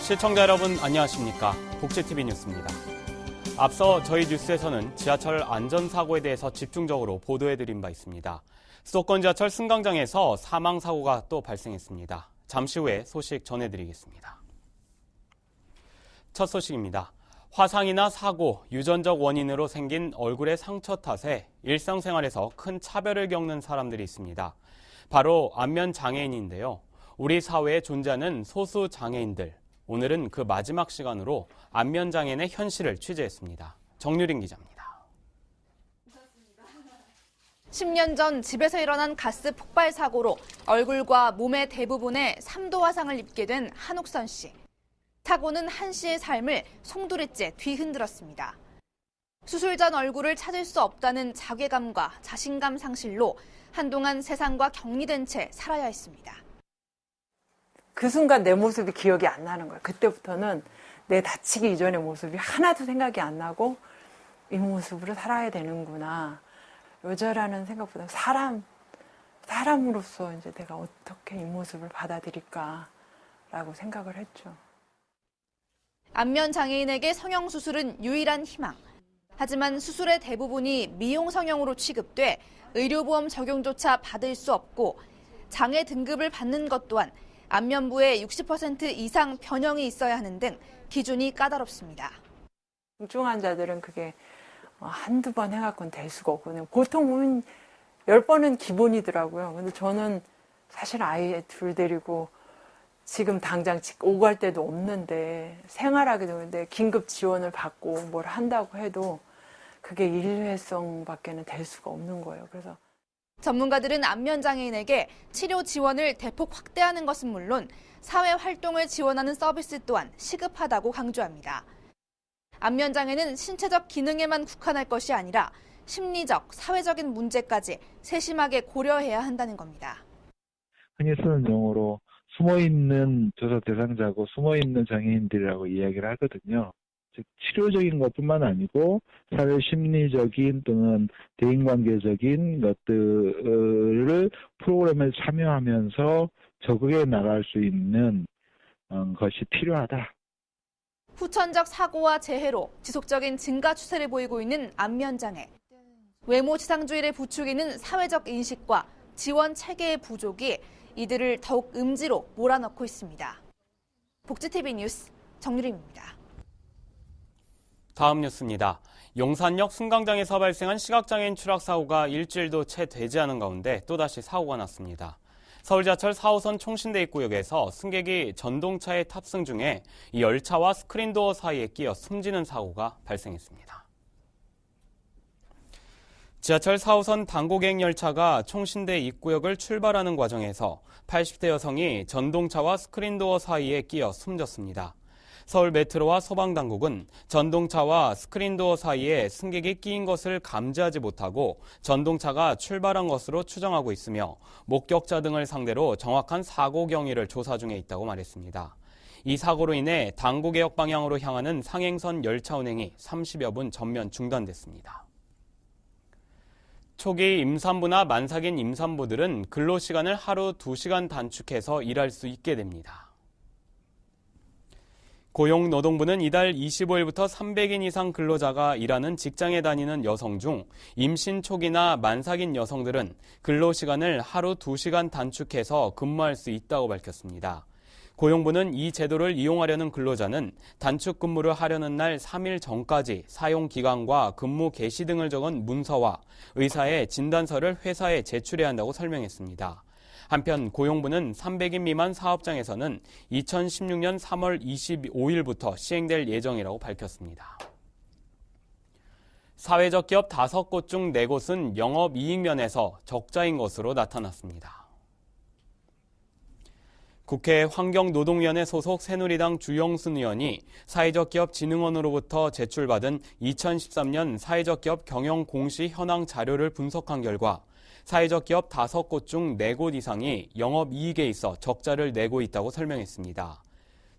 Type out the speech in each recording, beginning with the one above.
시청자 여러분 안녕하십니까? 복지TV 뉴스입니다. 앞서 저희 뉴스에서는 지하철 안전사고에 대해서 집중적으로 보도해드린 바 있습니다. 수도권 지하철 승강장에서 사망사고가 또 발생했습니다. 잠시 후에 소식 전해드리겠습니다. 첫 소식입니다. 화상이나 사고, 유전적 원인으로 생긴 얼굴의 상처 탓에 일상생활에서 큰 차별을 겪는 사람들이 있습니다. 바로 안면 장애인인데요. 우리 사회에 존재하는 소수 장애인들. 오늘은 그 마지막 시간으로 안면 장애인의 현실을 취재했습니다. 정유린 기자입니다. 10년 전 집에서 일어난 가스 폭발 사고로 얼굴과 몸의 대부분에 3도 화상을 입게 된 한옥선 씨. 사고는 한 씨의 삶을 송두리째 뒤흔들었습니다. 수술 전 얼굴을 찾을 수 없다는 자괴감과 자신감 상실로 한동안 세상과 격리된 채 살아야 했습니다. 그 순간 내 모습이 기억이 안 나는 거예요. 그때부터는 내 다치기 이전의 모습이 하나도 생각이 안 나고 이 모습으로 살아야 되는구나. 여자라는 생각보다 사람으로서 이제 내가 어떻게 이 모습을 받아들일까라고 생각을 했죠. 안면 장애인에게 성형수술은 유일한 희망. 하지만 수술의 대부분이 미용 성형으로 취급돼 의료보험 적용조차 받을 수 없고 장애 등급을 받는 것 또한 안면부에 60% 이상 변형이 있어야 하는 등 기준이 까다롭습니다. 중증 환자들은 그게 한두 번 해갖고는 될 수가 없거든요. 보통 보면 10번은 기본이더라고요. 근데 저는 사실 아이 둘 데리고 지금 당장 오고 갈 때도 없는데 생활하게 되는데 긴급 지원을 받고 뭘 한다고 해도 그게 일회성밖에는 될 수가 없는 거예요. 그래서 전문가들은 안면 장애인에게 치료 지원을 대폭 확대하는 것은 물론 사회 활동을 지원하는 서비스 또한 시급하다고 강조합니다. 안면 장애는 신체적 기능에만 국한할 것이 아니라 심리적, 사회적인 문제까지 세심하게 고려해야 한다는 겁니다. 흔히 쓰는 용어로 숨어있는 조사 대상자고 숨어있는 장애인들이라고 이야기를 하거든요. 즉 치료적인 것뿐만 아니고 사회 심리적인 또는 대인관계적인 것들을 프로그램에 참여하면서 적응해 나갈 수 있는 것이 필요하다. 후천적 사고와 재해로 지속적인 증가 추세를 보이고 있는 안면 장애. 외모 지상주의를 부추기는 사회적 인식과 지원 체계의 부족이 이들을 더욱 음지로 몰아넣고 있습니다. 복지TV 뉴스 정유림입니다. 다음 뉴스입니다. 용산역 승강장에서 발생한 시각장애인 추락사고가 일주일도 채 되지 않은 가운데 또다시 사고가 났습니다. 서울지하철 4호선 총신대 입구역에서 승객이 전동차에 탑승 중에 이 열차와 스크린도어 사이에 끼어 숨지는 사고가 발생했습니다. 지하철 4호선 당고객 열차가 총신대 입구역을 출발하는 과정에서 80대 여성이 전동차와 스크린도어 사이에 끼어 숨졌습니다. 서울 메트로와 소방당국은 전동차와 스크린도어 사이에 승객이 끼인 것을 감지하지 못하고 전동차가 출발한 것으로 추정하고 있으며 목격자 등을 상대로 정확한 사고 경위를 조사 중에 있다고 말했습니다. 이 사고로 인해 당고개역 방향으로 향하는 상행선 열차 운행이 30여 분 전면 중단됐습니다. 초기 임산부나 만삭인 임산부들은 근로시간을 하루 2시간 단축해서 일할 수 있게 됩니다. 고용노동부는 이달 25일부터 300인 이상 근로자가 일하는 직장에 다니는 여성 중 임신 초기나 만삭인 여성들은 근로시간을 하루 2시간 단축해서 근무할 수 있다고 밝혔습니다. 고용부는 이 제도를 이용하려는 근로자는 단축 근무를 하려는 날 3일 전까지 사용 기간과 근무 개시 등을 적은 문서와 의사의 진단서를 회사에 제출해야 한다고 설명했습니다. 한편 고용부는 300인 미만 사업장에서는 2016년 3월 25일부터 시행될 예정이라고 밝혔습니다. 사회적 기업 5곳 중 4곳은 영업이익 면에서 적자인 것으로 나타났습니다. 국회 환경노동위원회 소속 새누리당 주영순 의원이 사회적 기업 진흥원으로부터 제출받은 2013년 사회적 기업 경영 공시 현황 자료를 분석한 결과 사회적 기업 5곳 중 4곳 이상이 영업이익에 있어 적자를 내고 있다고 설명했습니다.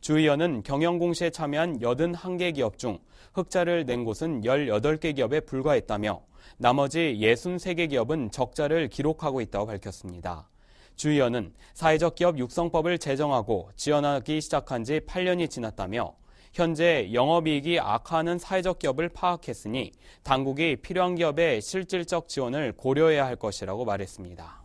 주 의원은 경영 공시에 참여한 81개 기업 중 흑자를 낸 곳은 18개 기업에 불과했다며 나머지 63개 기업은 적자를 기록하고 있다고 밝혔습니다. 주 의원은 사회적 기업 육성법을 제정하고 지원하기 시작한 지 8년이 지났다며 현재 영업이익이 악화하는 사회적 기업을 파악했으니 당국이 필요한 기업의 실질적 지원을 고려해야 할 것이라고 말했습니다.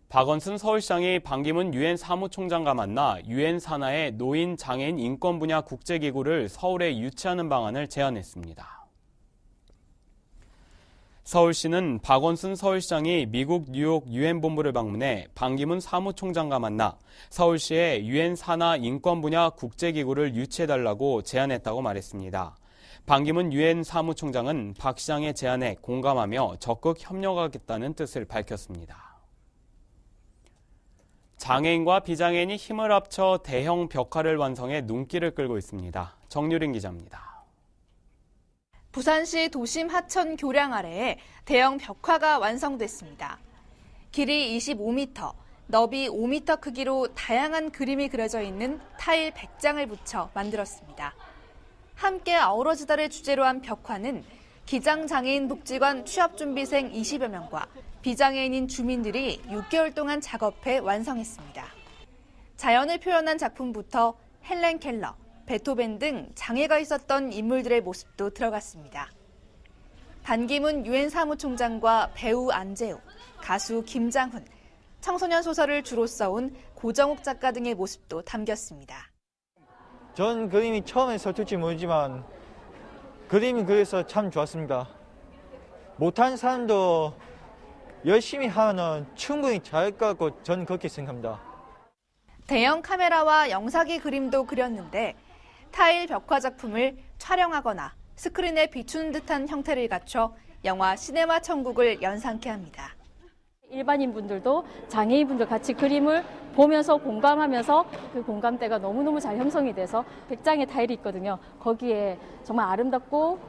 박원순 서울시장이 반기문 유엔 사무총장과 만나 유엔 산하의 노인 장애인 인권 분야 국제기구를 서울에 유치하는 방안을 제안했습니다. 서울시는 박원순 서울시장이 미국 뉴욕 유엔 본부를 방문해 반기문 사무총장과 만나 서울시에 유엔 산하 인권 분야 국제기구를 유치해달라고 제안했다고 말했습니다. 반기문 유엔 사무총장은 박 시장의 제안에 공감하며 적극 협력하겠다는 뜻을 밝혔습니다. 장애인과 비장애인이 힘을 합쳐 대형 벽화를 완성해 눈길을 끌고 있습니다. 정유린 기자입니다. 부산시 도심 하천 교량 아래에 대형 벽화가 완성됐습니다. 길이 25m, 너비 5m 크기로 다양한 그림이 그려져 있는 타일 100장을 붙여 만들었습니다. 함께 어우러지다를 주제로 한 벽화는 기장장애인 복지관 취업준비생 20여 명과 비장애인인 주민들이 6개월 동안 작업해 완성했습니다. 자연을 표현한 작품부터 헬렌 켈러, 베토벤 등 장애가 있었던 인물들의 모습도 들어갔습니다. 반기문 유엔 사무총장과 배우 안재욱, 가수 김장훈, 청소년 소설을 주로 써온 고정욱 작가 등의 모습도 담겼습니다. 전 그림이 처음에 서툴지 모르지만 그림이 그려서 참 좋았습니다. 못하는 사람도 열심히 하면 충분히 잘할 것 같고 저는 그렇게 생각합니다. 대형 카메라와 영상기 그림도 그렸는데 타일 벽화 작품을 촬영하거나 스크린에 비추는 듯한 형태를 갖춰 영화 시네마 천국을 연상케 합니다. 일반인분들도 장애인분들 같이 그림을 보면서 공감하면서 그 공감대가 너무너무 잘 형성이 돼서 100장의 타일이 있거든요. 거기에 정말 아름답고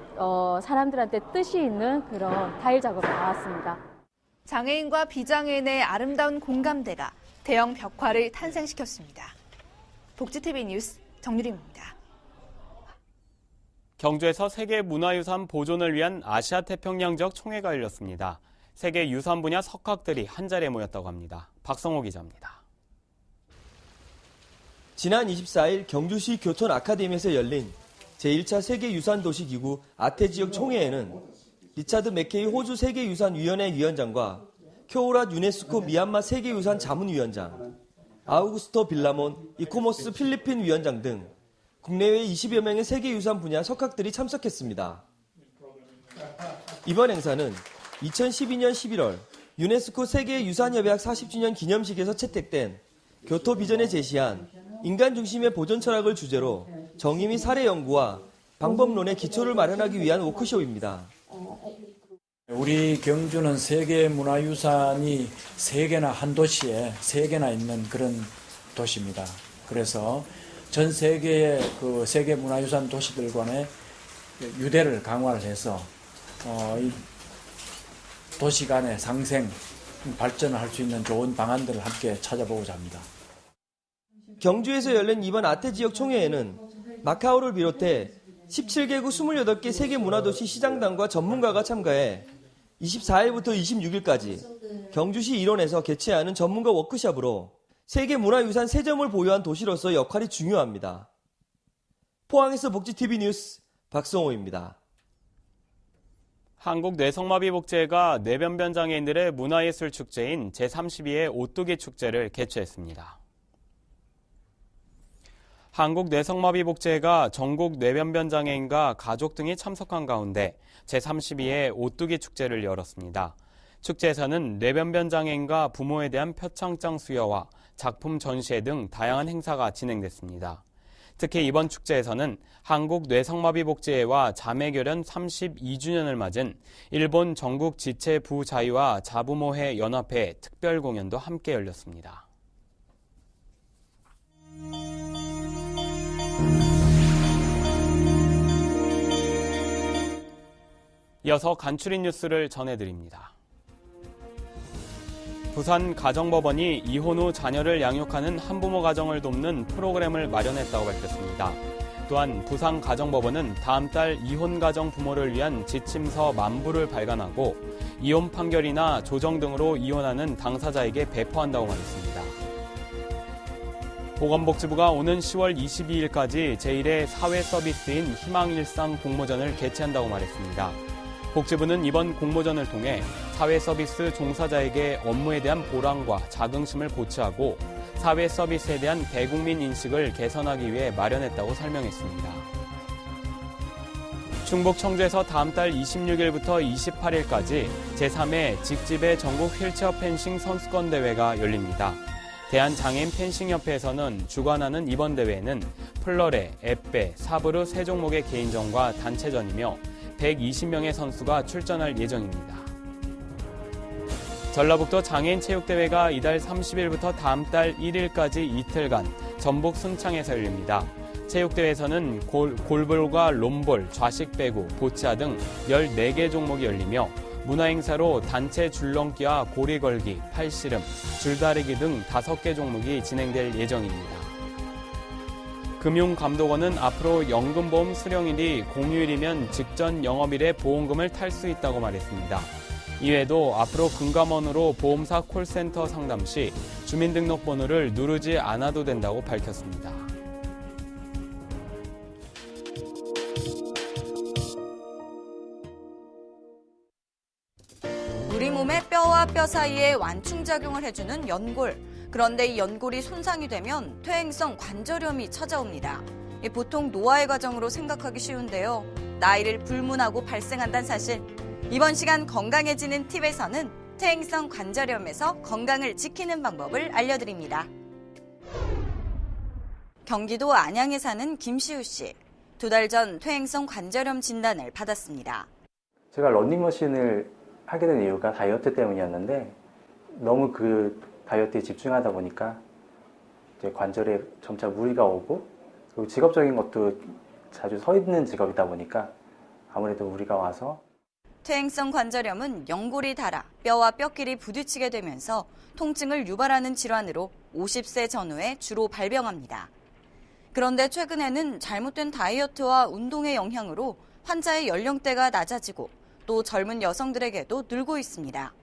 사람들한테 뜻이 있는 그런 타일 작업이 나왔습니다. 장애인과 비장애인의 아름다운 공감대가 대형 벽화를 탄생시켰습니다. 복지TV 뉴스 정유림입니다. 경주에서 세계문화유산 보존을 위한 아시아 태평양 지역 총회가 열렸습니다. 세계 유산 분야 석학들이 한자리에 모였다고 합니다. 박성호 기자입니다. 지난 24일 경주시 교촌 아카데미에서 열린 제1차 세계유산도시기구 아태지역 총회에는 리차드 맥케이 호주 세계유산위원회 위원장과 쿄우랏 유네스코 미얀마 세계유산 자문위원장, 아우구스토 빌라몬 이코모스 필리핀 위원장 등 국내외 20여 명의 세계유산 분야 석학들이 참석했습니다. 이번 행사는 2012년 11월 유네스코 세계유산협약 40주년 기념식에서 채택된 교토 비전에 제시한 인간 중심의 보존 철학을 주제로 정의 및 사례 연구와 방법론의 기초를 마련하기 위한 워크숍입니다. 우리 경주는 세계문화유산이 3개나 한 도시에 3개나 있는 그런 도시입니다. 그래서 전 세계의 그 세계문화유산 도시들 간의 유대를 강화를 해서 이 도시 간의 상생, 발전을 할 수 있는 좋은 방안들을 함께 찾아보고자 합니다. 경주에서 열린 이번 아태지역 총회에는 마카오를 비롯해 17개국 28개 세계문화도시 시장단과 전문가가 참가해 24일부터 26일까지 경주시 일원에서 개최하는 전문가 워크숍으로 세계문화유산 3점을 보유한 도시로서 역할이 중요합니다. 포항에서 복지TV 뉴스 박성호입니다. 한국뇌성마비복지회가 뇌변변 장애인들의 문화예술 축제인 제32회 오뚜기 축제를 개최했습니다. 한국뇌성마비복지회가 전국 뇌변변 장애인과 가족 등이 참석한 가운데 제32회 오뚜기 축제를 열었습니다. 축제에서는 뇌변변 장애인과 부모에 대한 표창장 수여와 작품 전시회 등 다양한 행사가 진행됐습니다. 특히 이번 축제에서는 한국뇌성마비복지회와 자매결연 32주년을 맞은 일본 전국 지체 부자유와 자부모회 연합회 특별 공연도 함께 열렸습니다. 이어서 간추린 뉴스를 전해드립니다. 부산 가정법원이 이혼 후 자녀를 양육하는 한부모 가정을 돕는 프로그램을 마련했다고 밝혔습니다. 또한 부산가정법원은 다음 달 이혼가정 부모를 위한 지침서 1000부를 발간하고 이혼 판결이나 조정 등으로 이혼하는 당사자에게 배포한다고 말했습니다. 보건복지부가 오는 10월 22일까지 제1회 사회 서비스인 희망일상 공모전을 개최한다고 말했습니다. 복지부는 이번 공모전을 통해 사회 서비스 종사자에게 업무에 대한 보람과 자긍심을 고취하고 사회 서비스에 대한 대국민 인식을 개선하기 위해 마련했다고 설명했습니다. 충북 청주에서 다음 달 26일부터 28일까지 제3회 직집의 전국 휠체어 펜싱 선수권 대회가 열립니다. 대한장애인 펜싱협회에서는 주관하는 이번 대회는 플러레, 앳배, 사브르 세 종목의 개인전과 단체전이며 120명의 선수가 출전할 예정입니다. 전라북도 장애인 체육대회가 이달 30일부터 다음 달 1일까지 이틀간 전북 순창에서 열립니다. 체육대회에서는 골볼과 롬볼, 좌식 배구, 보치아 등 14개 종목이 열리며 문화행사로 단체 줄넘기와 고리걸기, 팔씨름, 줄다리기 등 5개 종목이 진행될 예정입니다. 금융감독원은 앞으로 연금보험 수령일이 공휴일이면 직전 영업일에 보험금을 탈 수 있다고 말했습니다. 이외에도 앞으로 금감원으로 보험사 콜센터 상담 시 주민등록번호를 누르지 않아도 된다고 밝혔습니다. 우리 몸의 뼈와 뼈 사이에 완충작용을 해주는 연골. 그런데 이 연골이 손상이 되면 퇴행성 관절염이 찾아옵니다. 보통 노화의 과정으로 생각하기 쉬운데요. 나이를 불문하고 발생한다는 사실. 이번 시간 건강해지는 팁에서는 퇴행성 관절염에서 건강을 지키는 방법을 알려드립니다. 경기도 안양에 사는 김시우 씨. 2달 전 퇴행성 관절염 진단을 받았습니다. 제가 러닝머신을 하게 된 이유가 다이어트 때문이었는데 너무 그 다이어트에 집중하다 보니까 이제 관절에 점차 무리가 오고 그리고 직업적인 것도 자주 서 있는 직업이다 보니까 아무래도 무리가 와서 퇴행성 관절염은 연골이 닳아 뼈와 뼈끼리 부딪히게 되면서 통증을 유발하는 질환으로 50세 전후에 주로 발병합니다. 그런데 최근에는 잘못된 다이어트와 운동의 영향으로 환자의 연령대가 낮아지고 또 젊은 여성들에게도 늘고 있습니다.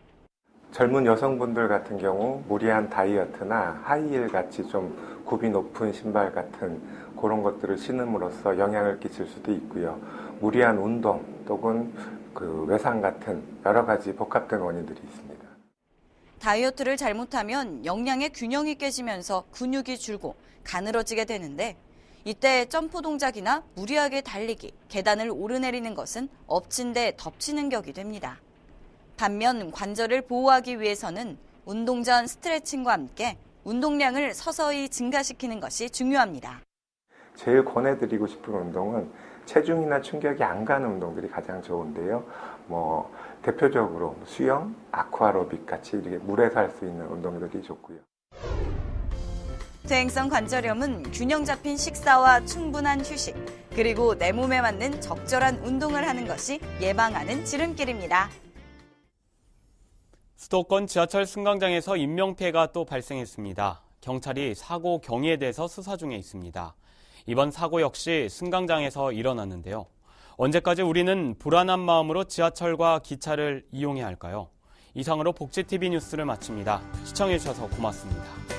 젊은 여성분들 같은 경우 무리한 다이어트나 하이힐 같이 좀 굽이 높은 신발 같은 그런 것들을 신음으로써 영향을 끼칠 수도 있고요. 무리한 운동 또는 외상 같은 여러 가지 복합된 원인들이 있습니다. 다이어트를 잘못하면 영양의 균형이 깨지면서 근육이 줄고 가늘어지게 되는데 이때 점프 동작이나 무리하게 달리기, 계단을 오르내리는 것은 엎친 데 덮치는 격이 됩니다. 반면 관절을 보호하기 위해서는 운동 전 스트레칭과 함께 운동량을 서서히 증가시키는 것이 중요합니다. 제일 권해드리고 싶은 운동은 체중이나 충격이 안 가는 운동들이 가장 좋은데요. 대표적으로 수영, 아쿠아로빅 같이 이렇게 물에서 할 수 있는 운동들이 좋고요. 퇴행성 관절염은 균형 잡힌 식사와 충분한 휴식, 그리고 내 몸에 맞는 적절한 운동을 하는 것이 예방하는 지름길입니다. 수도권 지하철 승강장에서 인명피해가 또 발생했습니다. 경찰이 사고 경위에 대해서 수사 중에 있습니다. 이번 사고 역시 승강장에서 일어났는데요. 언제까지 우리는 불안한 마음으로 지하철과 기차를 이용해야 할까요? 이상으로 복지TV 뉴스를 마칩니다. 시청해주셔서 고맙습니다.